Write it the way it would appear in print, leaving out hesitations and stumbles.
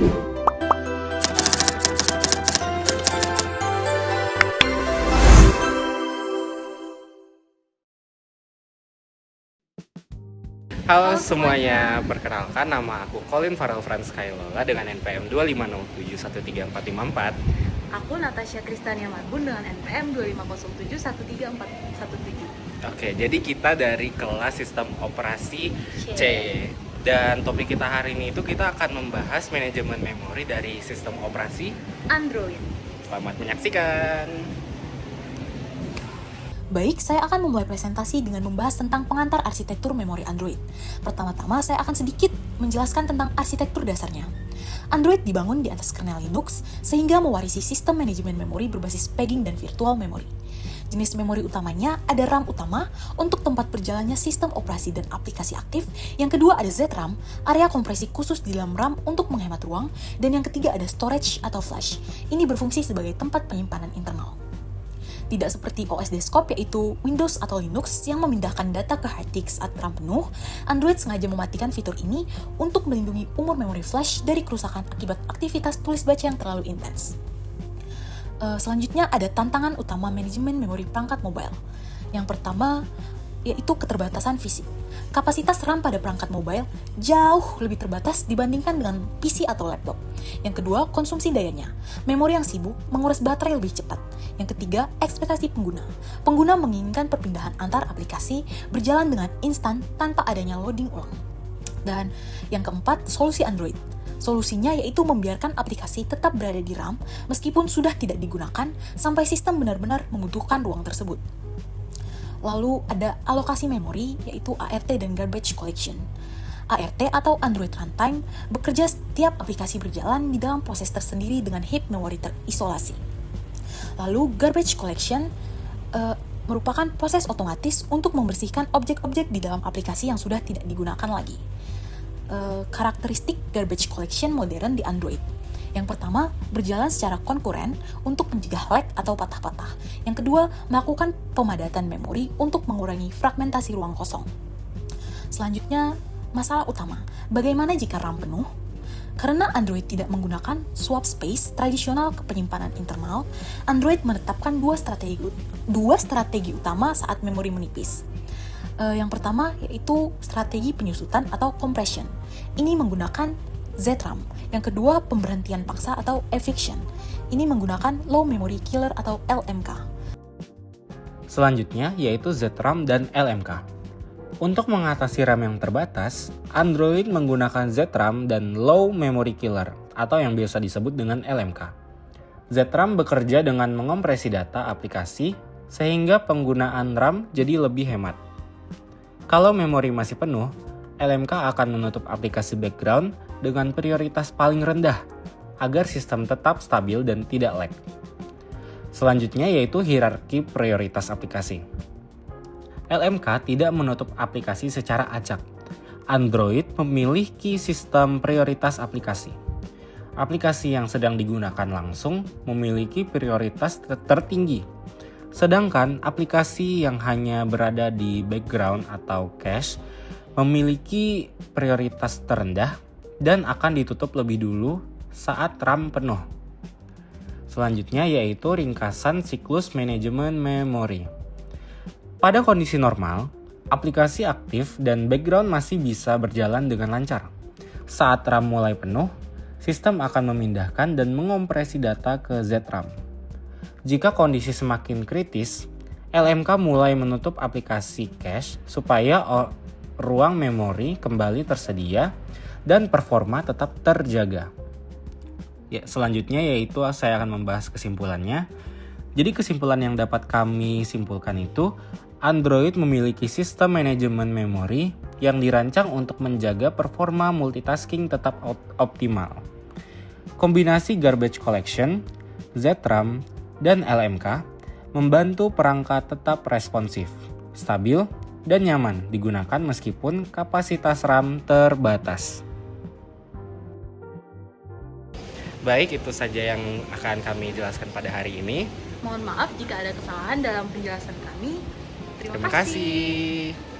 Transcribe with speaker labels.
Speaker 1: Halo semuanya, perkenalkan nama aku Colin Farrell Franz Kailola dengan NPM 250713454.
Speaker 2: Aku Natasha Kristania Marbun dengan NPM 250713417.
Speaker 1: Oke, jadi kita dari kelas Sistem Operasi C.
Speaker 2: C.
Speaker 1: Dan topik kita hari ini itu kita akan membahas manajemen memori dari sistem operasi.
Speaker 2: Android.
Speaker 1: Selamat menyaksikan.
Speaker 3: Baik, saya akan memulai presentasi dengan membahas tentang pengantar arsitektur memori Android. Pertama-tama, saya akan sedikit menjelaskan tentang arsitektur dasarnya. Android dibangun di atas kernel Linux, sehingga mewarisi sistem manajemen memori berbasis pegging dan virtual memory. Jenis memori utamanya ada RAM utama untuk tempat berjalannya sistem operasi dan aplikasi aktif. Yang kedua ada ZRAM, area kompresi khusus di dalam RAM untuk menghemat ruang. Dan yang ketiga ada storage atau flash. Ini berfungsi sebagai tempat penyimpanan internal. Tidak seperti OS desktop yaitu Windows atau Linux yang memindahkan data ke hard disk saat RAM penuh, Android sengaja mematikan fitur ini untuk melindungi umur memori flash dari kerusakan akibat aktivitas tulis baca yang terlalu intens. Selanjutnya ada tantangan utama manajemen memori perangkat mobile. Yang pertama yaitu keterbatasan fisik. Kapasitas RAM pada perangkat mobile jauh lebih terbatas dibandingkan dengan PC atau laptop. Yang kedua, konsumsi dayanya. Memori yang sibuk menguras baterai lebih cepat. Yang ketiga, ekspektasi pengguna. Pengguna menginginkan perpindahan antar aplikasi berjalan dengan instan tanpa adanya loading ulang. Dan yang keempat, solusi Android. Solusinya yaitu membiarkan aplikasi tetap berada di RAM meskipun sudah tidak digunakan sampai sistem benar-benar membutuhkan ruang tersebut. Lalu ada alokasi memori, yaitu ART dan Garbage Collection. ART atau Android Runtime bekerja setiap aplikasi berjalan di dalam proses tersendiri dengan heap memori terisolasi. Lalu Garbage Collection merupakan proses otomatis untuk membersihkan objek-objek di dalam aplikasi yang sudah tidak digunakan lagi. Karakteristik Garbage Collection modern di Android. Yang pertama, berjalan secara konkuren untuk mencegah lag atau patah-patah. Yang kedua, melakukan pemadatan memori untuk mengurangi fragmentasi ruang kosong. Selanjutnya, masalah utama. Bagaimana jika RAM penuh? Karena Android tidak menggunakan swap space tradisional ke penyimpanan internal, Android menetapkan dua strategi utama saat memori menipis. Yang pertama yaitu strategi penyusutan atau compression. Ini menggunakan ZRAM. Yang kedua, pemberhentian paksa atau eviction. Ini menggunakan low memory killer atau LMK.
Speaker 1: Selanjutnya yaitu ZRAM dan LMK. Untuk mengatasi RAM yang terbatas, Android menggunakan ZRAM dan low memory killer atau yang biasa disebut dengan LMK. ZRAM bekerja dengan mengompresi data aplikasi sehingga penggunaan RAM jadi lebih hemat. Kalau memori masih penuh, LMK akan menutup aplikasi background dengan prioritas paling rendah agar sistem tetap stabil dan tidak lag. Selanjutnya yaitu hierarki prioritas aplikasi. LMK tidak menutup aplikasi secara acak. Android memiliki sistem prioritas aplikasi. Aplikasi yang sedang digunakan langsung memiliki prioritas tertinggi. Sedangkan aplikasi yang hanya berada di background atau cache memiliki prioritas terendah dan akan ditutup lebih dulu saat RAM penuh. Selanjutnya yaitu ringkasan siklus manajemen memori. Pada kondisi normal, aplikasi aktif dan background masih bisa berjalan dengan lancar. Saat RAM mulai penuh, sistem akan memindahkan dan mengompresi data ke ZRAM. Jika kondisi semakin kritis, LMK mulai menutup aplikasi cache supaya ruang memori kembali tersedia dan performa tetap terjaga. Ya, selanjutnya yaitu saya akan membahas kesimpulannya. Jadi kesimpulan yang dapat kami simpulkan itu, Android memiliki sistem manajemen memori yang dirancang untuk menjaga performa multitasking tetap optimal. Kombinasi garbage collection, ZRAM, dan LMK membantu perangkat tetap responsif, stabil, dan nyaman digunakan meskipun kapasitas RAM terbatas. Baik, itu saja yang akan kami jelaskan pada hari ini.
Speaker 2: Mohon maaf jika ada kesalahan dalam penjelasan kami. Terima kasih.
Speaker 1: kasih.